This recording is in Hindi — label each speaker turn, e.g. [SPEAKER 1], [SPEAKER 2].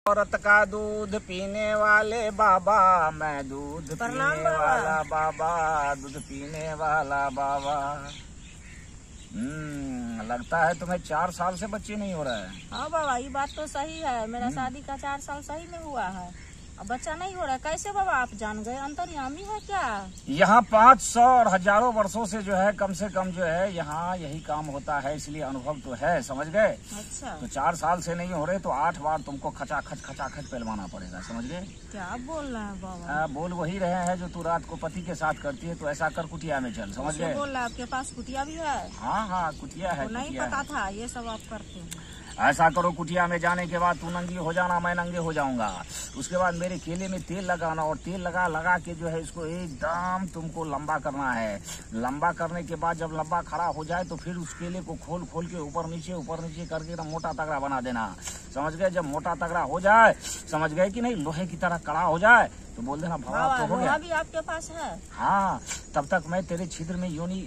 [SPEAKER 1] औरत का दूध पीने वाले बाबा, मैं दूध पीने वाला बाबा, दूध पीने वाला बाबा। लगता है तुम्हें 4 साल से बच्चे नहीं हो रहा है।
[SPEAKER 2] हाँ बाबा, ये बात तो सही है। मेरा शादी का 4 साल सही में हुआ है, अब बच्चा नहीं हो रहा है। कैसे बाबा आप जान गए? अंतर्यामी है क्या?
[SPEAKER 1] यहाँ 500 और हजारों वर्षों से जो है कम से कम जो है यहाँ यही काम होता है, इसलिए अनुभव तो है, समझ गए।
[SPEAKER 2] अच्छा,
[SPEAKER 1] तो 4 साल से नहीं हो रहे तो 8 बार तुमको खचाखच पहलवाना पड़ेगा, समझ गए।
[SPEAKER 2] क्या बोल रहे हैं बाबा?
[SPEAKER 1] बोल वही रहे हैं जो तू रात को पति के साथ करती है, तो ऐसा कर कुटिया में चल, समझ गए।
[SPEAKER 2] बोल रहा है आपके पास कुटिया भी है?
[SPEAKER 1] हाँ कुटिया है।
[SPEAKER 2] नहीं पता था ये सब आप करते हैं।
[SPEAKER 1] ऐसा करो, कुटिया में जाने के बाद तू नंगी हो जाना, मैं नंगे हो जाऊंगा। उसके बाद मेरे केले में तेल लगाना, और तेल लगा के जो है इसको एकदम तुमको लंबा करना है। लंबा करने के बाद जब लंबा खड़ा हो जाए तो फिर उस केले को खोल के ऊपर नीचे करके एकदम मोटा तगड़ा बना देना, समझ गए। जब मोटा तगड़ा हो जाए, समझ गए कि नहीं, लोहे की तरह कड़ा हो जाए तो बोल देना भवा तो हो गया।
[SPEAKER 2] भी आपके पास है?
[SPEAKER 1] हाँ, तब तक मैं तेरे छिद्र में योनि